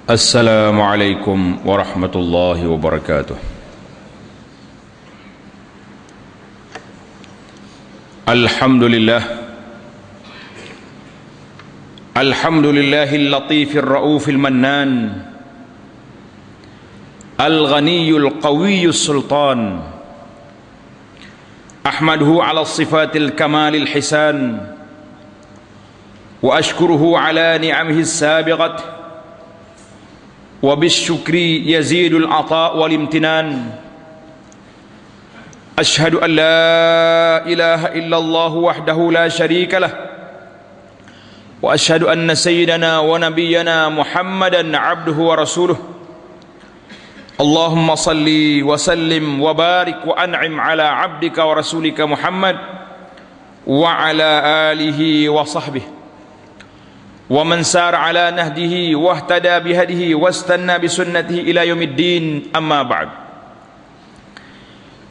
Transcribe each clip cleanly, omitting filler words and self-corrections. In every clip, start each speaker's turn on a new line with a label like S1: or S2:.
S1: Assalamualaikum warahmatullahi wabarakatuh. Alhamdulillah. Alhamdulillahil latifir raufil mannan, al-ghaniyul qawiyyus sultan. Ahmaduhu ala sifatil kamalil hisan, wa ashkuruhu ala ni'amihi sabiqat, wa bisyukri yazidul ata wal imtinan. Ashhadu an la ilaha illallah wahdahu la syarika lah, wa ashhadu anna sayyidana wa nabiyyana Muhammadan abduhu wa rasuluh. Allahumma salli wa sallim wa barik wa an'im ala abdika wa rasulika Muhammad wa ala alihi wa sahbihi wa man sara ala nahdihi wahtada bihadihi wastanna bisunnatihi ila yaumiddin, amma ba'd.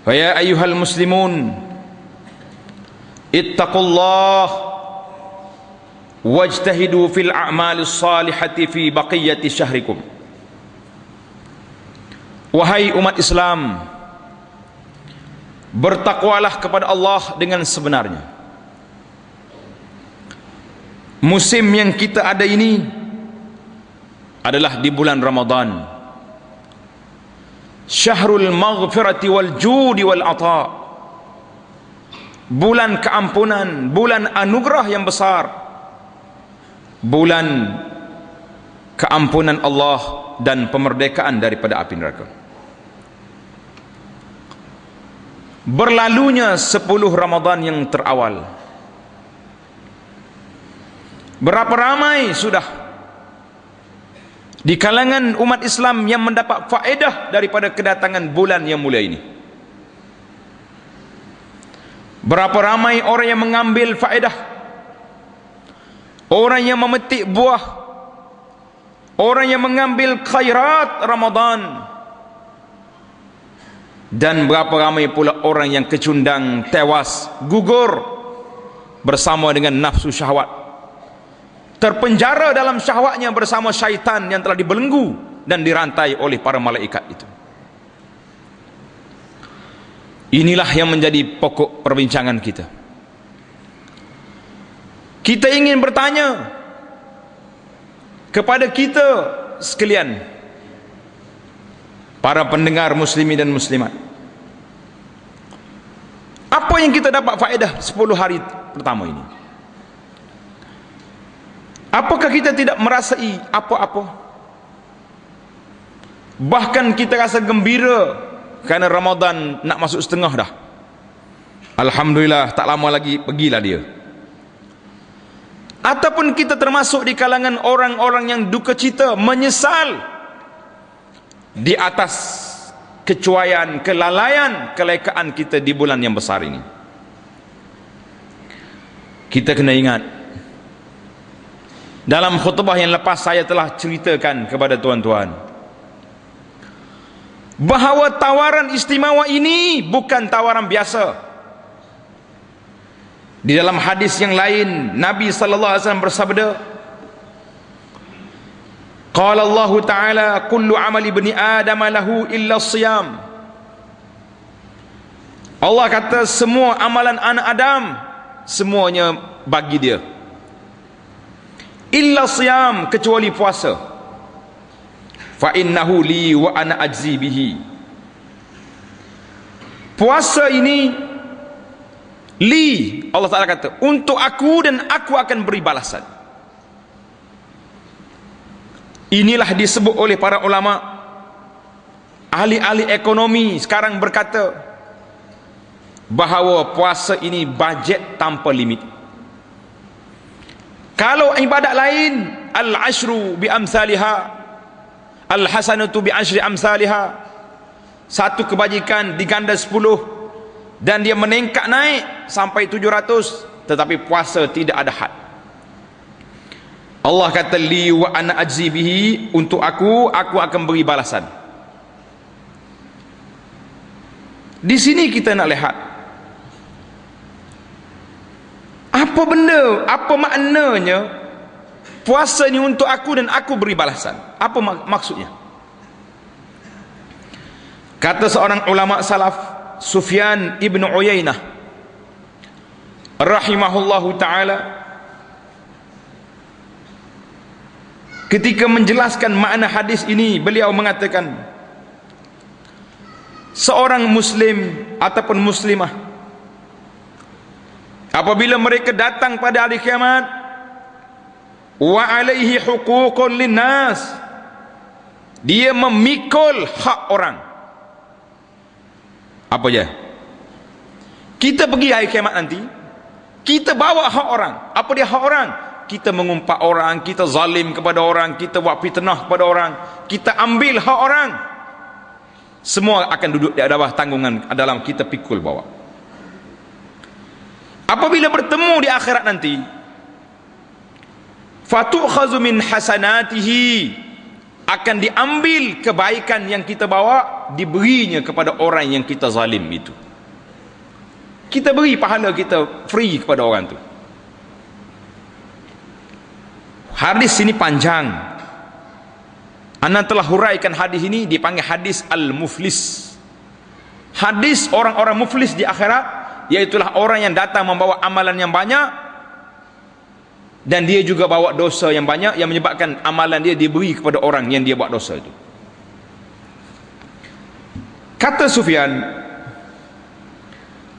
S1: Fa ya ayyuhal muslimun, ittaqullah wajtahidu fil a'malis salihati fi baqiyati syahrikum. Wahai umat Islam, bertakwalah kepada Allah dengan sebenarnya. Musim yang kita ada ini adalah di bulan Ramadan, syahrul maghfirati wal judi wal ata, bulan keampunan, bulan anugerah yang besar, bulan keampunan Allah dan pemerdekaan daripada api neraka. Berlalunya 10 Ramadan yang terawal, berapa ramai sudah di kalangan umat Islam yang mendapat faedah daripada kedatangan bulan yang mulia ini. Berapa ramai orang yang mengambil faedah, orang yang memetik buah, orang yang mengambil khairat Ramadan. Dan berapa ramai pula orang yang kecundang, tewas, gugur bersama dengan nafsu syahwat, terpenjara dalam syahwatnya bersama syaitan yang telah dibelenggu dan dirantai oleh para malaikat itu. Inilah yang menjadi pokok perbincangan kita. Kita ingin bertanya kepada kita sekalian, para pendengar muslimin dan muslimat, apa yang kita dapat faedah 10 hari pertama ini? Apakah kita tidak merasai apa-apa? Bahkan kita rasa gembira kerana Ramadan nak masuk setengah dah. Alhamdulillah, tak lama lagi pergilah dia. Ataupun kita termasuk di kalangan orang-orang yang duka cita, menyesal di atas kecuaian, kelalaian, kelekaan kita di bulan yang besar ini. Kita kena ingat, dalam khutbah yang lepas saya telah ceritakan kepada tuan-tuan bahawa tawaran istimewa ini bukan tawaran biasa. Di dalam hadis yang lain, Nabi sallallahu alaihi wasallam bersabda, qala Allah Ta'ala, kullu amali ibni Adam lahu illa siyam. Allah kata semua amalan anak Adam semuanya bagi dia, illa siyam, kecuali puasa. Fa innahu li wa ana ajzi bihi. Puasa ini li, Allah Ta'ala kata, untuk aku dan aku akan beri balasan. Inilah disebut oleh para ulama, ahli-ahli ekonomi sekarang berkata bahawa puasa ini bajet tanpa limit. Kalau ibadat lain, al-ashru bi amsalihha, al-hasanatu bi ashri amsalihha, satu kebajikan diganda 10 dan dia meningkat naik sampai 700, tetapi puasa tidak ada had. Allah kata li wa ana ajzi bihi, untuk aku akan beri balasan. Di sini kita nak lihat apa benda, apa maknanya puasa ni untuk aku dan aku beri balasan. Apa maksudnya? Kata seorang ulama salaf, Sufyan ibn Uyainah rahimahullahu ta'ala, ketika menjelaskan makna hadis ini, beliau mengatakan, seorang muslim ataupun muslimah apabila mereka datang pada hari kiamat, wa alaihi huququn linnas, dia memikul hak orang. Apa je? Kita pergi hari kiamat nanti, kita bawa hak orang. Apa dia hak orang? Kita mengumpat orang, kita zalim kepada orang, kita buat fitnah kepada orang, kita ambil hak orang. Semua akan duduk di bawah tanggungan dalam kita pikul bawa. Apabila bertemu di akhirat nanti, fatu'khazu min hasanatihi, akan diambil kebaikan yang kita bawa, diberinya kepada orang yang kita zalim itu. Kita beri pahala kita free kepada orang tu. Hadis ini panjang. Ana telah huraikan hadis ini, dipanggil hadis al-muflis. Hadis orang-orang muflis di akhirat, iaitulah orang yang datang membawa amalan yang banyak, dan dia juga bawa dosa yang banyak, yang menyebabkan amalan dia diberi kepada orang yang dia buat dosa itu. Kata Sufyan,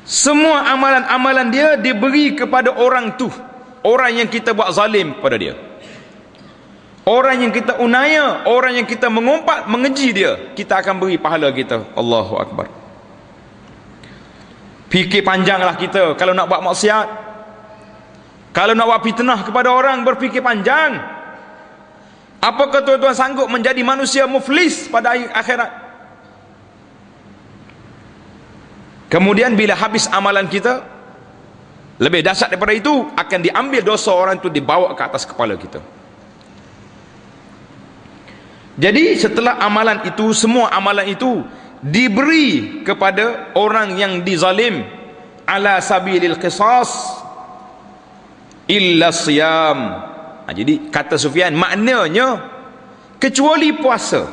S1: semua amalan-amalan dia diberi kepada orang tu, orang yang kita buat zalim kepada dia, orang yang kita unaya, orang yang kita mengumpat, mengeji dia, kita akan beri pahala kita. Allahu Akbar. Fikir panjanglah kita kalau nak buat maksiat, kalau nak buat fitnah kepada orang, berfikir panjang. Apakah tuan-tuan sanggup menjadi manusia muflis pada akhirat? Kemudian bila habis amalan kita, lebih dahsyat daripada itu, akan diambil dosa orang itu, dibawa ke atas kepala kita. Jadi setelah amalan itu, semua amalan itu diberi kepada orang yang dizalim, ala sabilil qisas illa siyam. Jadi kata Sufyan, maknanya kecuali puasa,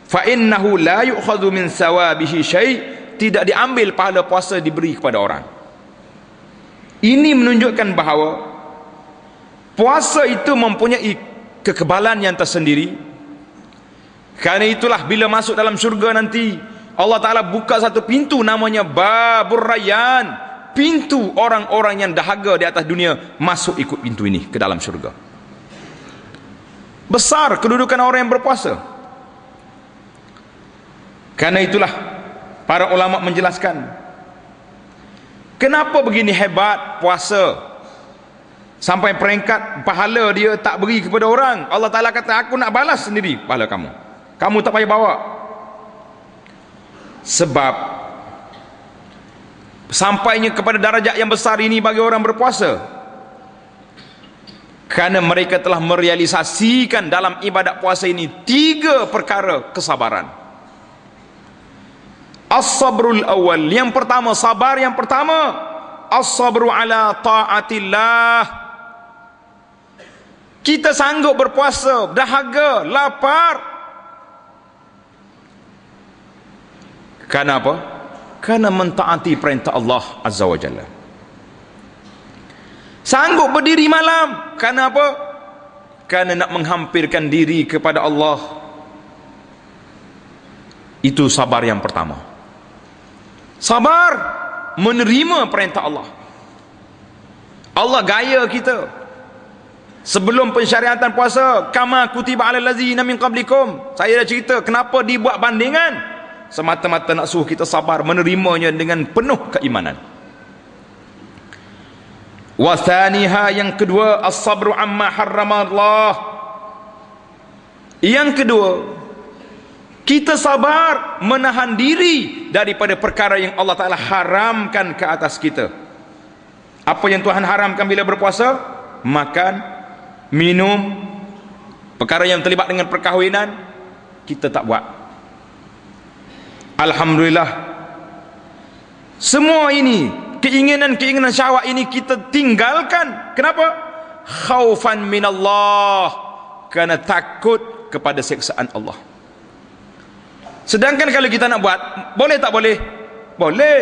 S1: fa innahu la yu'khadhu min sawabihi syai', tidak diambil pahala puasa diberi kepada orang. Ini menunjukkan bahawa puasa itu mempunyai kekebalan yang tersendiri. Kerana itulah bila masuk dalam syurga nanti, Allah Ta'ala buka satu pintu namanya Babur Rayyan, pintu orang-orang yang dahaga di atas dunia masuk ikut pintu ini ke dalam syurga. Besar kedudukan orang yang berpuasa. Karena itulah para ulama menjelaskan kenapa begini hebat puasa, sampai peringkat pahala dia tak beri kepada orang. Allah Ta'ala kata, aku nak balas sendiri pahala kamu, kamu tak payah bawa. Sebab sampainya kepada darajat yang besar ini bagi orang berpuasa, kerana mereka telah merealisasikan dalam ibadat puasa ini 3 perkara kesabaran. As-sabrul awal, yang pertama, sabar yang pertama, as-sabru ala ta'atillah. Kita sanggup berpuasa, dahaga, lapar. Karena apa? Karena mentaati perintah Allah Azza wa Jalla. Sanggup berdiri malam, karena apa? Karena nak menghampirkan diri kepada Allah. Itu sabar yang pertama. Sabar menerima perintah Allah. Allah gaya kita. Sebelum pensyariatan puasa, kama kutiba alal ladzina min qablikum, saya dah cerita kenapa dibuat bandingan. Semata-mata nak suruh kita sabar, menerimanya dengan penuh keimanan. Wa thaniha, yang kedua, as-sabru amma harramallah. Yang kedua, kita sabar menahan diri daripada perkara yang Allah Ta'ala haramkan ke atas kita. Apa yang Tuhan haramkan bila berpuasa? Makan, minum, perkara yang terlibat dengan perkahwinan, kita tak buat. Alhamdulillah, semua ini, keinginan-keinginan syahwat ini kita tinggalkan. Kenapa? khaufan minallah, kerana takut kepada siksaan Allah. Sedangkan kalau kita nak buat, boleh tak boleh? Boleh.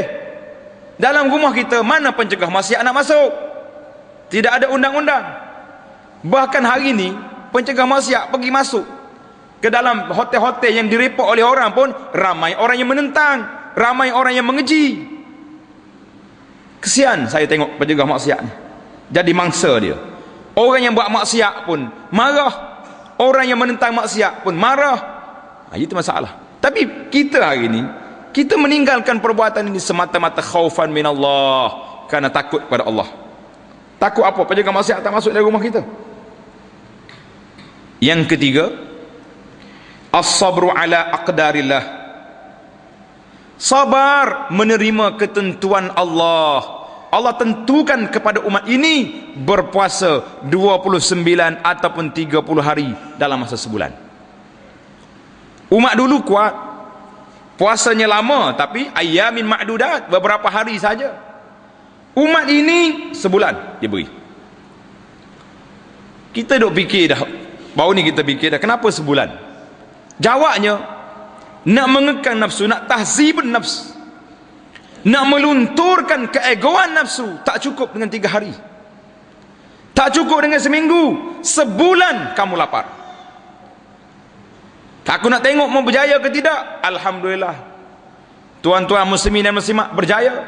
S1: Dalam rumah kita, mana pencegah maksiat nak masuk? Tidak ada undang-undang. Bahkan hari ni pencegah maksiat pergi masuk ke dalam hotel-hotel yang direport oleh orang pun, ramai orang yang menentang, ramai orang yang mengeji. Kesian saya tengok pencegah maksiat ni, jadi mangsa dia. Orang yang buat maksiat pun marah, orang yang menentang maksiat pun marah. Itu masalah. Tapi kita hari ni, kita meninggalkan perbuatan ini semata-mata khaufan minallah, kerana takut kepada Allah. Takut apa? Pencegah maksiat tak masuk dalam rumah kita. Yang ketiga, as-sabru ala aqdarillah, sabar menerima ketentuan Allah. Allah tentukan kepada umat ini berpuasa 29 ataupun 30 hari dalam masa sebulan. Umat dulu kuat, puasanya lama, tapi ayyamin ma'dudat, beberapa hari saja. Umat ini sebulan dia beri. Kita duk fikir dah, baru ni kita fikir dah, kenapa sebulan? Jawabnya, nak mengekang nafsu, nak tahzibun nafs, nak melunturkan keegoan nafsu. Tak cukup dengan 3 hari, tak cukup dengan seminggu, sebulan kamu lapar. Aku nak tengok mau berjaya ke tidak. Alhamdulillah, tuan-tuan muslimin dan muslimat berjaya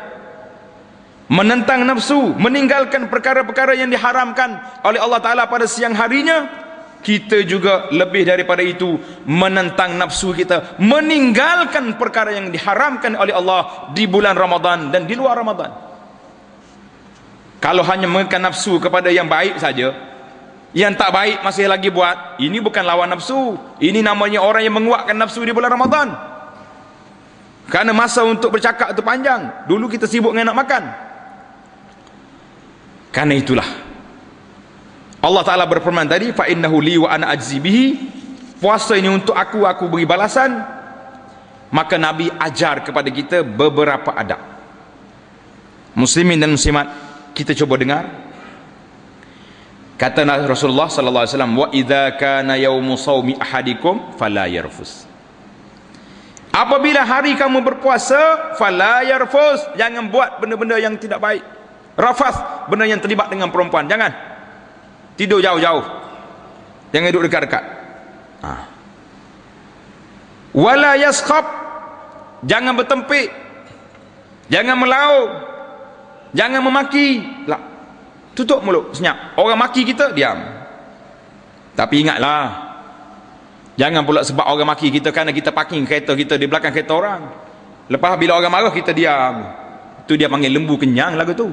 S1: menentang nafsu, meninggalkan perkara-perkara yang diharamkan oleh Allah Ta'ala pada siang harinya. Kita juga lebih daripada itu, menentang nafsu kita, meninggalkan perkara yang diharamkan oleh Allah di bulan Ramadan dan di luar Ramadan. Kalau hanya mengekang nafsu kepada yang baik saja, yang tak baik masih lagi buat, ini bukan lawan nafsu. Ini namanya orang yang menguatkan nafsu di bulan Ramadan. Kerana masa untuk bercakap itu panjang. Dulu kita sibuk dengan nak makan. Karena itulah Allah Ta'ala berfirman tadi, fa innahu li wa ana ajzi bihi, puasa ini untuk aku beri balasan. Maka Nabi ajar kepada kita beberapa adab. Muslimin dan muslimat, kita cuba dengar. Kata Rasulullah sallallahu alaihi wasallam, wa idza kana yaumu shaumi ahadikum fala yarfus. Apabila hari kamu berpuasa, fala yarfus, jangan buat benda-benda yang tidak baik. Rafas, benda yang terlibat dengan perempuan, jangan. Tidur jauh-jauh, jangan duduk dekat-dekat. Wala yaskhab, jangan bertempik, jangan melaut, jangan memaki. Tutup mulut, senyap. Orang maki kita, diam. Tapi ingatlah, jangan pula sebab orang maki kita kerana kita parking kereta kita di belakang kereta orang, lepas bila orang marah kita diam. Itu dia panggil lembu kenyang lagu tu.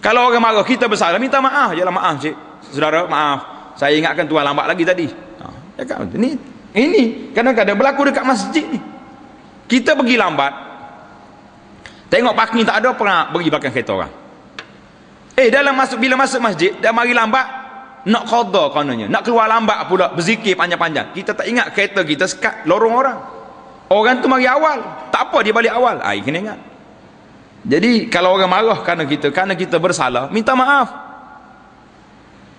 S1: Kalau orang marah kita bersalah, minta maaf je lah. Maaf cik, saudara, maaf, saya ingatkan tuan lambat lagi tadi. Ini kadang-kadang berlaku dekat masjid ni. Kita pergi lambat, tengok parking tak ada, pernah pergi belakang kereta orang. Bila masuk masjid dah mari lambat, nak qada kononnya, nak keluar lambat pula, berzikir panjang-panjang. Kita tak ingat kereta kita sekat lorong orang. Orang tu mari awal, tak apa dia balik awal. Kena ingat. Jadi kalau orang marah kerana kita bersalah, minta maaf.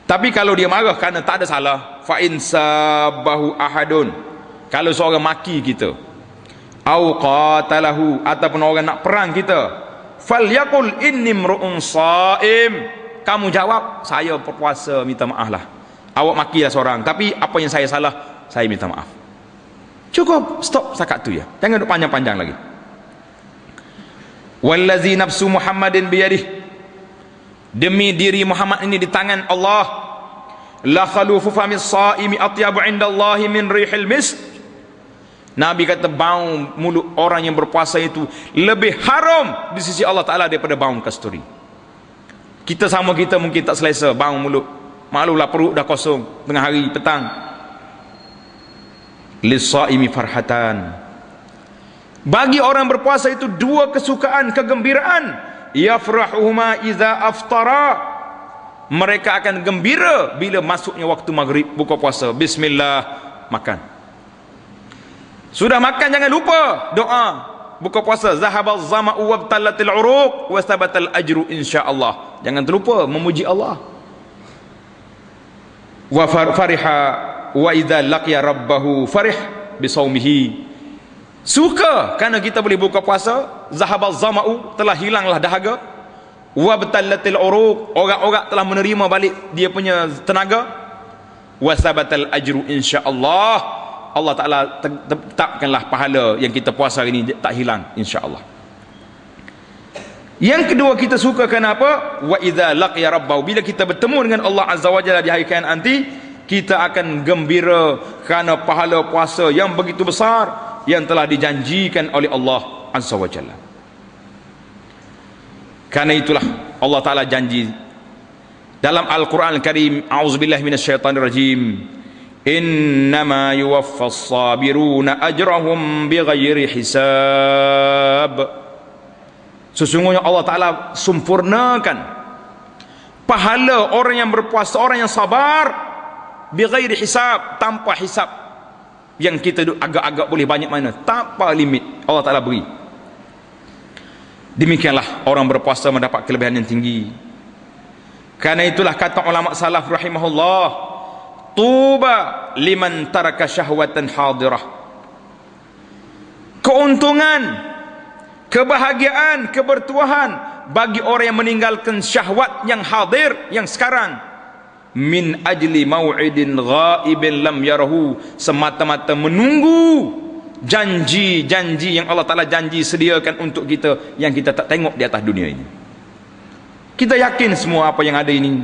S1: Tapi kalau dia marah kerana tak ada salah, fa in sabahu ahadun, kalau seorang maki kita, au qatalahu, ataupun orang nak perang kita, falyaqul inni mru'un shaim, kamu jawab, saya berpuasa, minta maaf lah. Awak makilah seorang, tapi apa yang saya salah, saya minta maaf. Cukup, stop setakat tu ya, jangan duk panjang-panjang lagi. Wallazi nafsu Muhammadin biyadih, demi diri Muhammad ini di tangan Allah, la khalufu famis shaimi atyabu indallahi min rihil misk. Nabi kata bau mulut orang yang berpuasa itu lebih haram di sisi Allah Ta'ala daripada bau kasturi. Kita sama kita mungkin tak selesa bau mulut, maklumlah perut dah kosong tengah hari petang. Lis-shaimi farhatan, bagi orang berpuasa itu dua kesukaan, kegembiraan. Yafrahuhuma iza aftara, mereka akan gembira bila masuknya waktu maghrib, buka puasa, bismillah, makan. Sudah makan jangan lupa doa buka puasa, zahabaz zama'u wabtalatil uruq wastabatal ajru insyaallah. Jangan terlupa memuji Allah. wa fariha wa idza laqiya rabbahu farih bisaumihi. Suka kerana kita boleh buka puasa. Zahabaz zama'u, telah hilanglah dahaga. Wa batallatil uruq, orang-orang telah menerima balik dia punya tenaga. Wa sabatal ajru insyaallah, Allah Taala tetapkanlah pahala yang kita puasa ini tak hilang insya-Allah. Yang kedua kita suka kenapa? Wa idza laqiya rabbahu, bila kita bertemu dengan Allah Azza wa Jalla di hari kiamat nanti, kita akan gembira kerana pahala puasa yang begitu besar yang telah dijanjikan oleh Allah Azza wa Jalla. Karena itulah Allah Taala janji dalam Al-Quran Al-Karim, a'udzubillahi minasyaitanir rajim, innama yuwaffas sabiruna ajrahum bighairi hisab. Sesungguhnya Allah Ta'ala sempurnakan pahala orang yang berpuasa, orang yang sabar, bighairi hisab, tanpa hisab. Yang kita agak-agak boleh banyak mana, tanpa limit Allah Ta'ala beri. Demikianlah orang berpuasa mendapat kelebihan yang tinggi. Karena itulah kata ulama salaf rahimahullah, tuba liman taraka syahwatan hadirah. Keuntungan, kebahagiaan, kebertuahan bagi orang yang meninggalkan syahwat yang hadir, yang sekarang, min ajli mau'idin ghaibin lam yarahu, semata-mata menunggu janji-janji yang Allah Ta'ala janji sediakan untuk kita, yang kita tak tengok di atas dunia ini. Kita yakin semua apa yang ada ini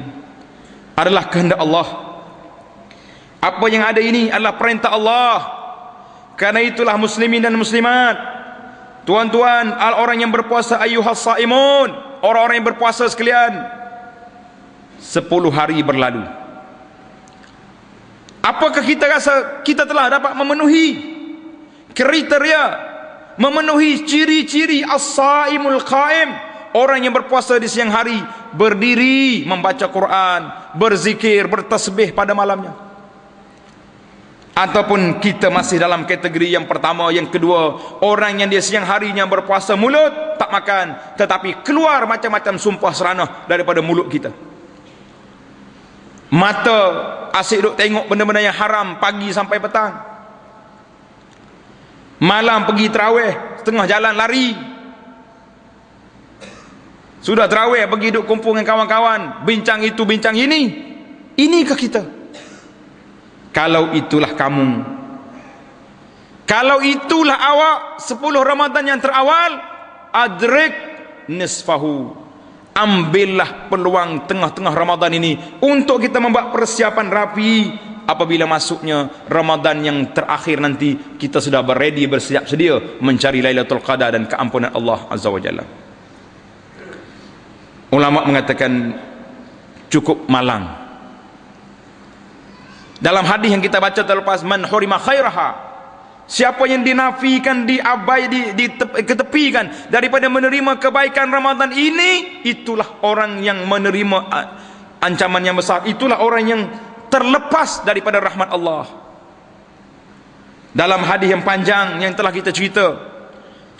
S1: adalah kehendak Allah. Apa yang ada ini adalah perintah Allah. Karena itulah muslimin dan muslimat, tuan-tuan, orang yang berpuasa, ayyuhas saimun, orang-orang yang berpuasa sekalian, 10 hari berlalu. Apakah kita rasa kita telah dapat memenuhi kriteria, memenuhi ciri-ciri as-saimul qaim, orang yang berpuasa di siang hari, berdiri membaca Quran, berzikir, bertasbih pada malamnya? Ataupun kita masih dalam kategori yang pertama, yang kedua, orang yang dia siang harinya berpuasa, mulut tak makan, tetapi keluar macam-macam sumpah seranah daripada mulut kita. Mata asyik duk tengok benda-benda yang haram pagi sampai petang. Malam pergi terawih, tengah jalan lari. Sudah terawih pergi duk kumpul dengan kawan-kawan, bincang itu bincang ini. Inikah kita? Kalau itulah kamu, kalau itulah awak, 10 Ramadan yang terawal, adrik nisfahu, ambillah peluang tengah-tengah Ramadan ini untuk kita membuat persiapan rapi. Apabila masuknya Ramadan yang terakhir nanti, kita sudah berready, bersiap sedia mencari Lailatul Qadar dan keampunan Allah Azza wa Jalla. Ulama mengatakan cukup malang. Dalam hadis yang kita baca terlepas, man hurima khairaha, siapa yang dinafikan, diketepikan daripada menerima kebaikan Ramadan ini, itulah orang yang menerima ancaman yang besar, itulah orang yang terlepas daripada rahmat Allah. Dalam hadis yang panjang yang telah kita cerita,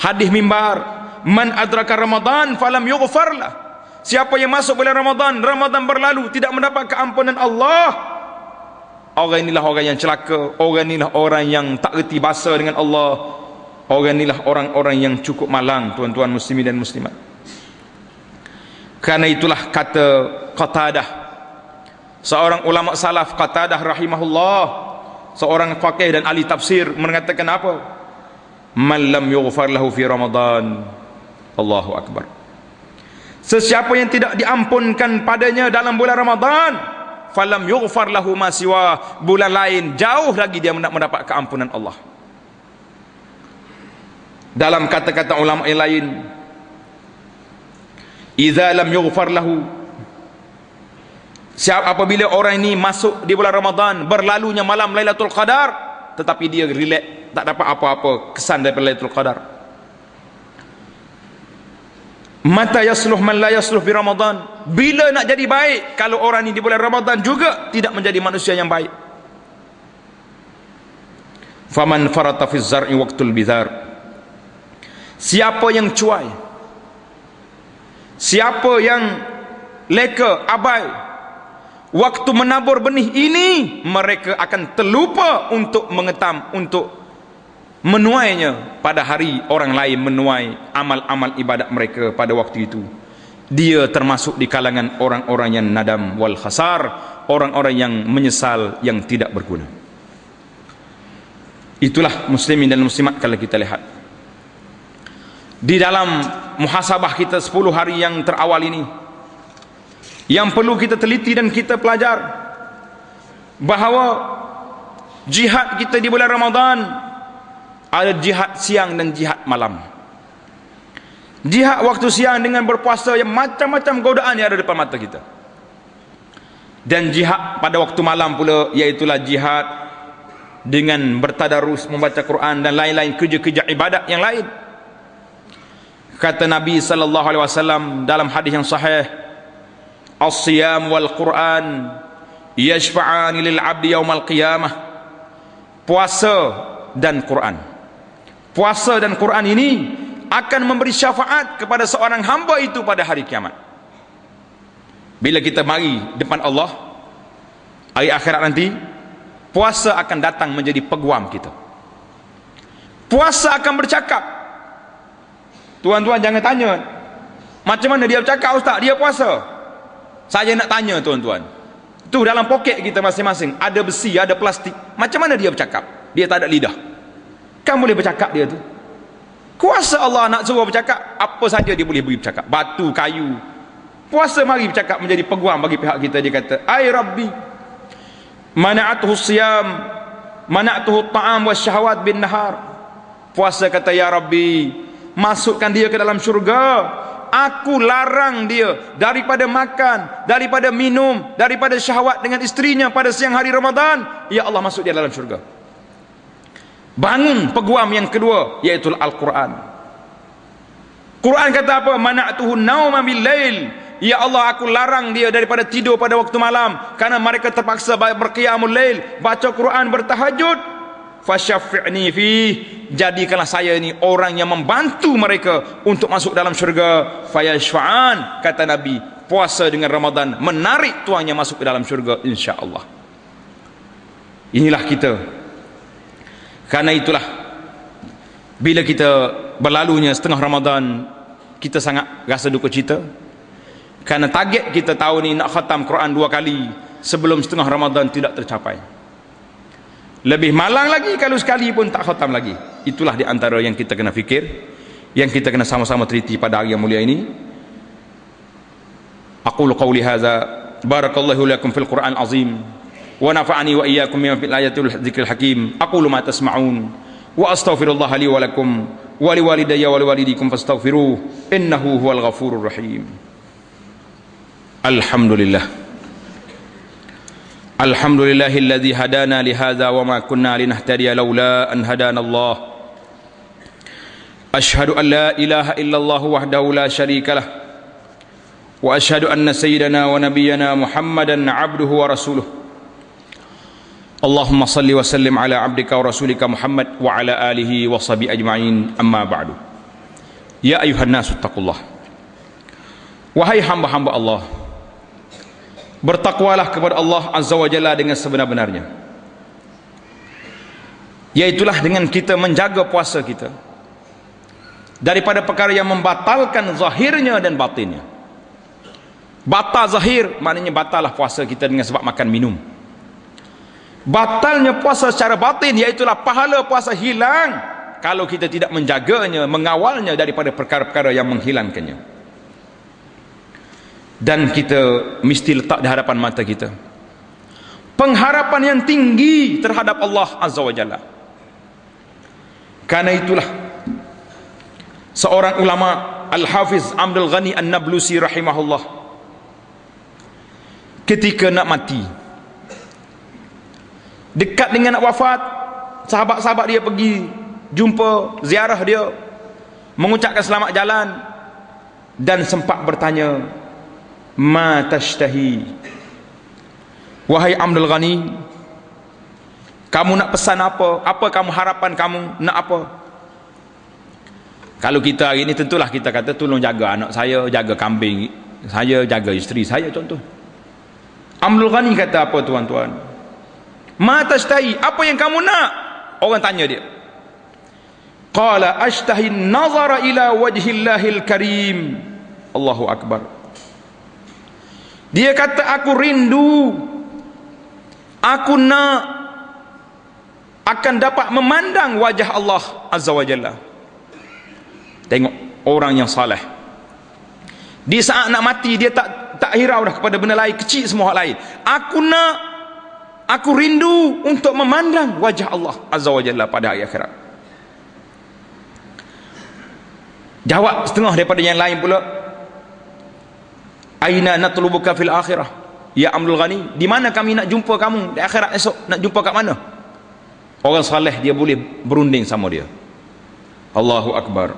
S1: hadis mimbar, man adraka Ramadan falam yughfarlah, siapa yang masuk bulan Ramadan, Ramadan berlalu tidak mendapat keampunan Allah, orang inilah orang yang celaka, orang inilah orang yang tak reti bahasa dengan Allah, orang inilah orang-orang yang cukup malang, tuan-tuan muslimin dan muslimat. Karena itulah kata Qatadah, seorang ulama salaf, Qatadah rahimahullah, seorang faqih dan ahli tafsir, mengatakan apa? Man lam yughfar lahu fi Ramadan, Allahu Akbar, sesiapa yang tidak diampunkan padanya dalam bulan Ramadan, falam yughfar lahu ma siwa, bulan lain jauh lagi dia mendapat keampunan Allah. Dalam kata-kata ulama yang lain, idza lam yughfar lahu, apabila orang ini masuk di bulan Ramadan, berlalunya malam Lailatul Qadar, tetapi dia relax, tak dapat apa-apa kesan daripada Lailatul Qadar. Mata yasluh man la yasluh fi Ramadan, bila nak jadi baik kalau orang ini di bulan Ramadan juga tidak menjadi manusia yang baik. Faman farata fi zar'i waqtul bizar, siapa yang cuai, siapa yang leka, abai waktu menabur benih ini mereka akan terlupa untuk mengetam, untuk menuainya pada hari orang lain menuai amal-amal ibadat mereka pada waktu itu. Dia termasuk di kalangan orang-orang yang nadam wal khasar, orang-orang yang menyesal, yang tidak berguna. Itulah muslimin dan muslimat kalau kita lihat di dalam muhasabah kita 10 hari yang terawal ini, yang perlu kita teliti dan kita pelajar bahawa jihad kita di bulan Ramadan ada jihad siang dan jihad malam. Jihad waktu siang dengan berpuasa yang macam-macam godaan yang ada depan mata kita, dan jihad pada waktu malam pula, iaitulah jihad dengan bertadarus, membaca Quran dan lain-lain kerja-kerja ibadat yang lain. Kata Nabi sallallahu alaihi wasallam dalam hadis yang sahih, as-siyam wal Quran yashfa'ani lil 'abdi yaumal qiyamah. Puasa dan Quran, puasa dan Quran ini akan memberi syafaat kepada seorang hamba itu pada hari kiamat. Bila kita mari depan Allah hari akhirat nanti, puasa akan datang menjadi peguam kita. Puasa akan bercakap. Tuan-tuan jangan tanya macam mana dia bercakap, ustaz, dia puasa. Saya nak tanya tuan-tuan, tu dalam poket kita masing-masing ada besi, ada plastik, macam mana dia bercakap? Dia tak ada lidah, kan boleh bercakap dia tu? Kuasa Allah nak suruh bercakap, apa saja dia boleh beri bercakap, batu, kayu. Puasa mari bercakap menjadi peguam bagi pihak kita. Dia kata, ay Rabbi, mana'atuhu siyam, mana'atuhu ta'am wa syahwat bin nahar. Puasa kata, ya Rabbi, masukkan dia ke dalam syurga, aku larang dia daripada makan, daripada minum, daripada syahwat dengan isterinya pada siang hari Ramadan. Ya Allah, masuk dia dalam syurga. Bangun peguam yang kedua, iaitu Al-Quran. Quran kata apa? Mana'tuhu nauma bil lail. Ya Allah, aku larang dia daripada tidur pada waktu malam, karena mereka terpaksa berqiyamul lail, baca Quran, bertahajud. Fasyafi'ni fi, jadikanlah saya ini orang yang membantu mereka untuk masuk dalam syurga. Fayashfa'an, kata Nabi, puasa dengan Ramadan menarik tuannya masuk ke dalam syurga, insya-Allah. Inilah kita. Karena itulah bila kita berlalunya setengah Ramadan, kita sangat rasa duka cita, kerana target kita tahun ini nak khatam Quran 2 kali sebelum setengah Ramadan tidak tercapai. Lebih malang lagi kalau sekali pun tak khatam lagi. Itulah di antara yang kita kena fikir, yang kita kena sama-sama teliti pada hari yang mulia ini. Aqulu qawli hadza, barakallahu lakum fil Quran azim, wa nafa'ani wa iyyakum bima fil ayatil dzikril hakim. Aqulu ma tasma'un wa astaghfirullah li wa lakum wa liwalidayya wa liwalidikum fastaghfiruh innahu huwal ghafurur rahim. Alhamdulillah. Alhamdulillahilladzi hadana li hadza wa ma kunna linahtadiya laula an hadana Allah. Asyhadu an la ilaha illallah wahdahu la syarika lah, wa asyhadu anna sayyidana wa nabiyyana Muhammadan abduhu wa rasuluh. Allahumma salli wa sallim ala abdika wa rasulika Muhammad wa ala alihi wa sahbihi ajma'in, amma ba'du. Ya ayuhan nasu taqullah. Wahai hamba-hamba Allah, bertakwalah kepada Allah Azza wa Jalla dengan sebenar-benarnya, yaitulah dengan kita menjaga puasa kita daripada perkara yang membatalkan zahirnya dan batinnya. Batal zahir maknanya batallah puasa kita dengan sebab makan minum. Batalnya puasa secara batin, iaitulah pahala puasa hilang kalau kita tidak menjaganya, mengawalnya daripada perkara-perkara yang menghilangkannya. Dan kita mesti letak di hadapan mata kita pengharapan yang tinggi terhadap Allah Azza wa Jalla. Karena itulah seorang ulama, Al-Hafiz Abdul Ghani An-Nablusi rahimahullah, ketika nak mati, dekat dengan nak wafat, sahabat-sahabat dia pergi jumpa, ziarah dia, mengucapkan selamat jalan, dan sempat bertanya, ma tashtahi, wahai Abdul Ghani, kamu nak pesan apa? Apa kamu harapan kamu? Nak apa? Kalau kita hari ini tentulah kita kata, tolong jaga anak saya, jaga kambing saya, jaga isteri saya contoh. Abdul Ghani kata apa tuan-tuan? Ma tashtahi, apa yang kamu nak? Orang tanya dia. Qala ashtahi nazara ila wajhillahil karim. Allahu akbar. Dia kata aku rindu, aku nak akan dapat memandang wajah Allah Azza wa Jalla. Tengok orang yang saleh, di saat nak mati dia tak hirau dah kepada benda lain, kecil semua hal lain. Aku rindu untuk memandang wajah Allah Azza wa Jalla pada hari akhirat. Jawab setengah daripada yang lain pula, aina natlubuka fil akhirah ya Abdul Ghani, di mana kami nak jumpa kamu di akhirat esok? Nak jumpa kat mana? Orang saleh dia boleh berunding sama dia. Allahu akbar.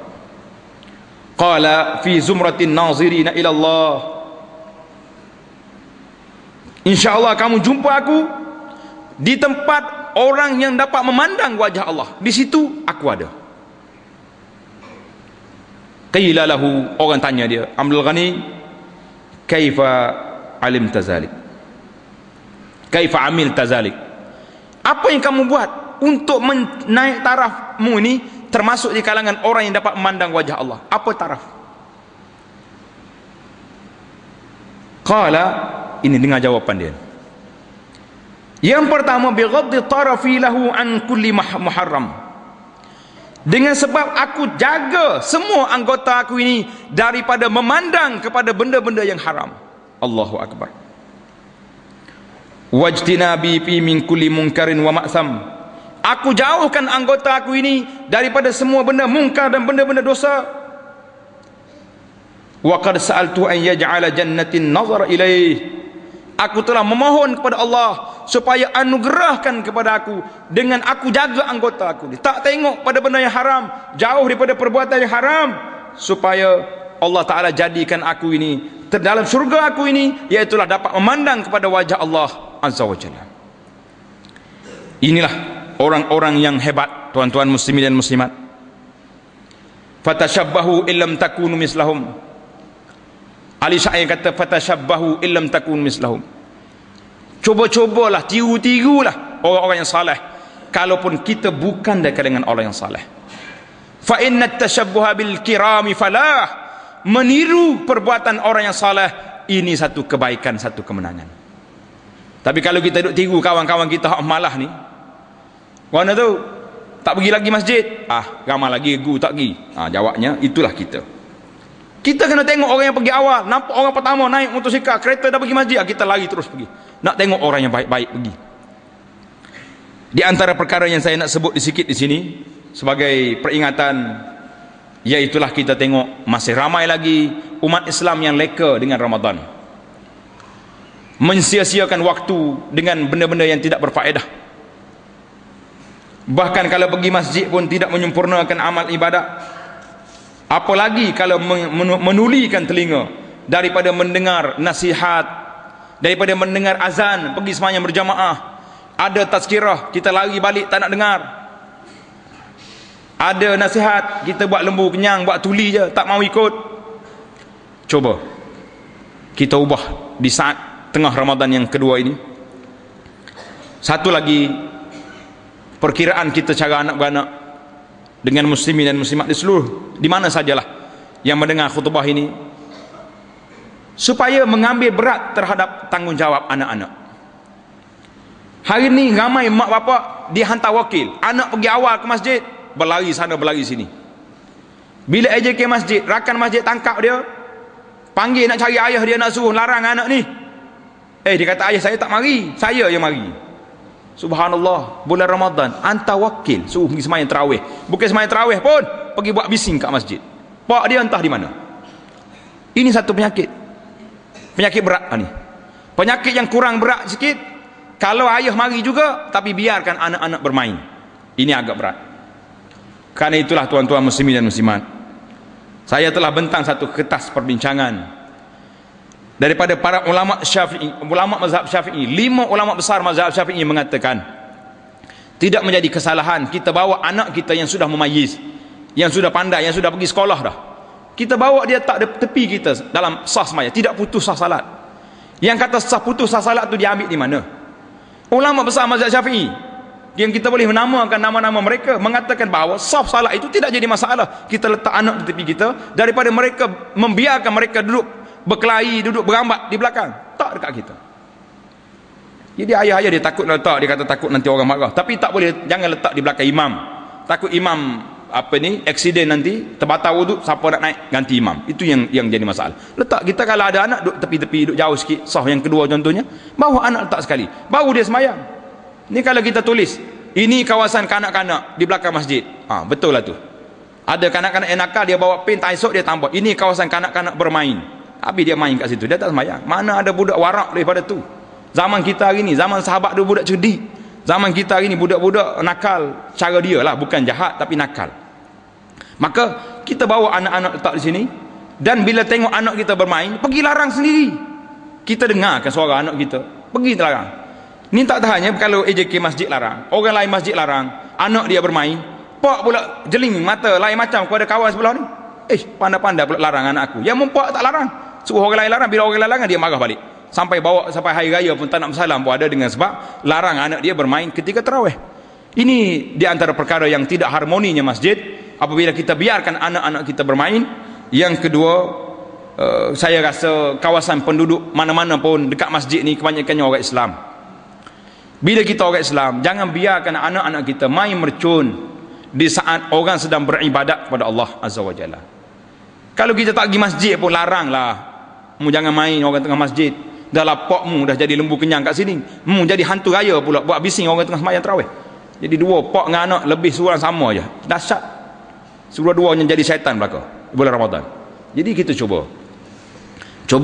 S1: Qala fi zumratin nazirina ila Allah, insyaallah kamu jumpa aku di tempat orang yang dapat memandang wajah Allah. Di situ aku ada. Qila lahu, orang tanya dia, Abdul Ghani, kaifa alim tazalik? Kaifa amil tazalik? Apa yang kamu buat untuk menaik tarafmu ini, termasuk di kalangan orang yang dapat memandang wajah Allah? Apa taraf? Qala, ini dengar jawapan dia. Yang pertama, bighaddi tarafi lahu an kulli muharram. Dengan sebab aku jaga semua anggota aku ini daripada memandang kepada benda-benda yang haram. Allahu akbar. Wajtinabi fi min kulli munkarin wa ma'sam. Aku jauhkan anggota aku ini daripada semua benda mungkar dan benda-benda dosa. Wa qad sa'altu an yaj'ala jannatin nazar ilaih. Aku telah memohon kepada Allah supaya anugerahkan kepada aku dengan aku jaga anggota aku ni, tak tengok pada benda yang haram, jauh daripada perbuatan yang haram, supaya Allah Ta'ala jadikan aku ini terdalam syurga aku ini, iaitulah dapat memandang kepada wajah Allah Azza wa Jalla. Inilah orang-orang yang hebat, tuan-tuan muslimin dan muslimat. Fatashabbahu illam takunu mislahum. Ali Syair kata fatashabbahu illam takun mislahum. Cuba-cubalah, tiru-tirulah orang-orang yang saleh, kalaupun kita bukan dekat dengan orang yang saleh. Fa inna tashabbuha bil kirami falah. Meniru perbuatan orang yang saleh ini satu kebaikan, satu kemenangan. Tapi kalau kita duk tiru kawan-kawan kita hak malah ni, mana tu tak pergi lagi masjid, ramai lagi gu tak pergi. Jawabnya itulah kita. Kita kena tengok orang yang pergi awal, nampak orang pertama naik motosikal, kereta dah pergi masjid, kita lari terus pergi. Nak tengok orang yang baik-baik pergi. Di antara perkara yang saya nak sebut sikit di sini sebagai peringatan, iaitulah kita tengok masih ramai lagi umat Islam yang leka dengan Ramadan, mensia-siakan waktu dengan benda-benda yang tidak berfaedah. Bahkan kalau pergi masjid pun tidak menyempurnakan amal ibadat. Apalagi kalau menulikan telinga daripada mendengar nasihat, daripada mendengar azan, pergi sembahyang berjamaah, ada tazkirah, kita lari balik tak nak dengar. Ada nasihat, kita buat lembu kenyang, buat tuli je, tak mau ikut. Coba kita ubah di saat tengah Ramadan yang kedua ini. Satu lagi, perkiraan kita cara anak-beranak dengan muslimin dan muslimat di seluruh, di mana sajalah yang mendengar khutbah ini, supaya mengambil berat terhadap tanggungjawab anak-anak. Hari ni ramai mak bapak dihantar wakil, anak pergi awal ke masjid, berlari sana berlari sini. Bila AJK masjid, rakan masjid tangkap dia, panggil nak cari ayah dia, nak suruh larang anak ni. Dia kata ayah saya tak mari, saya yang mari. Subhanallah, bulan Ramadan hantar wakil suruh pergi sembahyang tarawih. Bukan sembahyang tarawih pun, pergi buat bising kat masjid. Pak dia entah di mana. Ini satu penyakit, penyakit berat ni. Penyakit yang kurang berat sikit, kalau ayah mari juga tapi biarkan anak-anak bermain, ini agak berat. Karena itulah tuan-tuan muslimin dan muslimat, saya telah bentang satu kertas perbincangan daripada para ulama Syafi'i, ulama mazhab Syafi'i. 5 ulama besar mazhab Syafi'i mengatakan tidak menjadi kesalahan kita bawa anak kita yang sudah memayyiz, yang sudah pandai, yang sudah pergi sekolah dah, kita bawa dia tak tepi kita dalam sah semaya, tidak putus sah salat. Yang kata sah putus sah salat tu diambil di mana? Ulama besar mazhab Syafi'i yang kita boleh menamakan nama-nama mereka mengatakan bahawa sah salat itu tidak jadi masalah. Kita letak anak di tepi kita daripada mereka membiarkan mereka duduk berkelahi, duduk berambat di belakang. Tak dekat kita. Jadi ayah-ayah dia takut letak, dia kata takut nanti orang marah. Tapi tak boleh, jangan letak di belakang imam. Takut imam aksiden nanti terbatal wuduk, siapa nak naik ganti imam. Itu yang jadi masalah. Letak kita kalau ada anak duduk tepi-tepi, duduk jauh sikit. Sah yang kedua contohnya, bawa anak letak sekali. Baru dia semayang. Ni kalau kita tulis, ini kawasan kanak-kanak di belakang masjid. Betul lah tu. Ada kanak-kanak yang nakal, dia bawa pen, tak esok dia tambah. Ini kawasan kanak-kanak bermain. Habis dia main kat situ, dia tak semayang. Mana ada budak warak daripada tu. Zaman kita hari ni, zaman sahabat dia budak cerdik. Zaman kita hari ni budak-budak nakal, cara dia lah, bukan jahat tapi nakal. Maka kita bawa anak-anak letak di sini, dan bila tengok anak kita bermain, pergi larang sendiri. Kita dengarkan suara anak kita, pergi larang. Ni tak tahannya kalau AJK masjid larang, orang lain masjid larang, anak dia bermain, pak pula jeling mata lain macam kepada kawan sebelah ni. Pandai-pandai pula larang anak aku. Yang mempak tak larang, suruh orang lain larang. Bila orang lain larang, dia marah balik. Sampai bawa sampai hari raya pun tak nak bersalam pun ada, dengan sebab larang anak dia bermain ketika tarawih. Ini di antara perkara yang tidak harmoninya masjid apabila kita biarkan anak-anak kita bermain. Yang kedua, saya rasa kawasan penduduk mana-mana pun dekat masjid ni kebanyakannya orang Islam. Bila kita orang Islam, jangan biarkan anak-anak kita main mercun di saat orang sedang beribadat kepada Allah Azza wa Jalla. Kalau kita tak pergi masjid pun laranglah, mu jangan main orang tengah masjid. Dah lapok mu dah jadi lembu kenyang kat sini, mu jadi hantu raya pula buat bising orang tengah sembahyang tarawih. Jadi dua pak dengan anak lebih seorang sama aja, dahsyat. Dua-duanya jadi syaitan belaka bulan Ramadan. Jadi kita cuba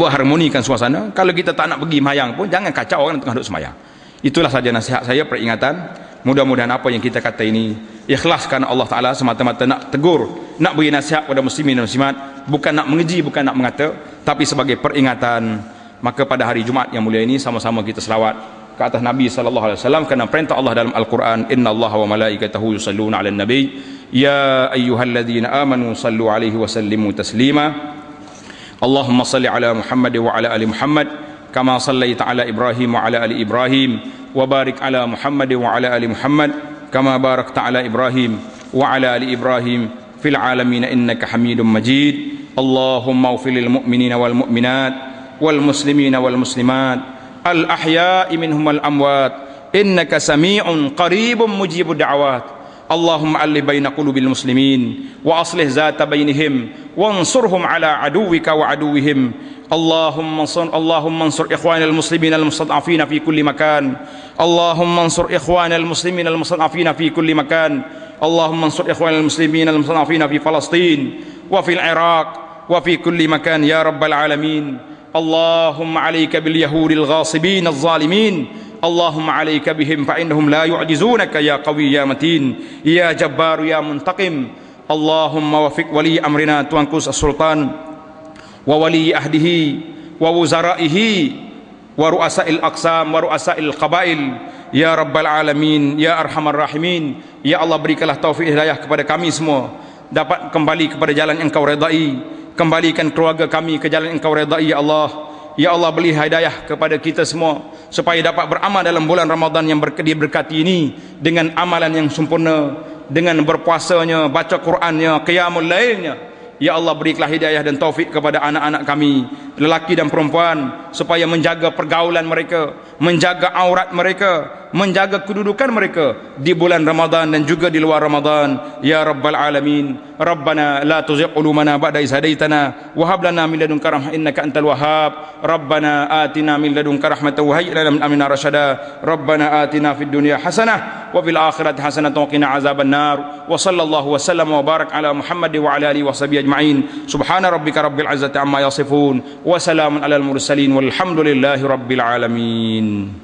S1: harmonikan suasana. Kalau kita tak nak pergi sembahyang pun jangan kacau orang tengah duduk sembahyang. Itulah saja nasihat saya, peringatan. Mudah-mudahan apa yang kita kata ini ikhlas kerana Allah Ta'ala, semata-mata nak tegur, nak beri nasihat kepada muslimin dan muslimat, bukan nak mengeji, bukan nak mengata, tapi sebagai peringatan. Maka pada hari Jumaat yang mulia ini sama-sama kita selawat ke atas Nabi SAW, kerana perintah Allah dalam Al-Quran, Inna Allah wa malaikatahu yusalluna ala nabi ya ayyuhalladzina amanu sallu alaihi wa sallimu taslima. Allahumma salli ala Muhammad wa ala ali Muhammad kama sallaita ala Ibrahim wa ala ali Ibrahim, wa barik ala Muhammad wa ala ali Muhammad kama barakta ala Ibrahim wa ala ali Ibrahim fil alamin innaka Hamidum Majid. Allahumma ighfir lil mu'minina wal mu'minat wal muslimina wal muslimat al ahya'i minhum wal amwat innaka sami'un qaribun mujibud da'awat. Allahumma alif baina qulubil muslimin wa aslih zata bainihim wansurhum ala aduwika wa aduwihim. Allahumma ansur ikhwanal muslimin al mustad'afina fi kulli makan. Allahumma ansur ikhwanal muslimin al mustad'afina fi kulli makan. Allahumma ansur ikhwanal muslimin al mustad'afina fi Palestin wa fil Iraq wa fi kulli makan ya rabbal alamin. اللهم عليك باليهود الغاصبين الظالمين. اللهم عليك بهم فإنهم لا يعجزونك يا قوي يا متين يا جبار يا منتقم. اللهم وفق ولي أمرنا تنقص السلطان وولي أهده ووزرائه ورؤساء الأقسام ورؤساء القبائل ya rabbal alamin ya arhamar rahimin. Ya Allah, berikanlah taufik hidayah kepada kami semua dapat kembali kepada jalan yang Engkau redai. Kembalikan keluarga kami ke jalan Engkau redai ya Allah. Ya Allah, beri hidayah kepada kita semua supaya dapat beramal dalam bulan Ramadan yang diberkati ini dengan amalan yang sempurna, dengan berpuasanya, baca Qurannya, qiyamul lailnya. Ya Allah, berikanlah hidayah dan taufik kepada anak-anak kami, lelaki dan perempuan, supaya menjaga pergaulan mereka, menjaga aurat mereka, menjaga kedudukan mereka di bulan Ramadan dan juga di luar Ramadan ya rabbal alamin. Rabbana la tuzigh qulubana ba'da idh hadaitana wa hab lana min ladunka rahmatan innaka antal wahhab. Rabbana atina min ladunka rahmatan wa hayyi lana min amrina rashada. Rabbana atina fid dunya hasanah wa fil akhirati hasanah wa qina azaban nar. Wa sallallahu wa sallama wa barak ala Muhammad wa ala alihi wa sahbihi ajma'in. Subhana rabbika rabbil izzati amma yasifun wa salamun alal mursalin walhamdulillahi rabbil alamin.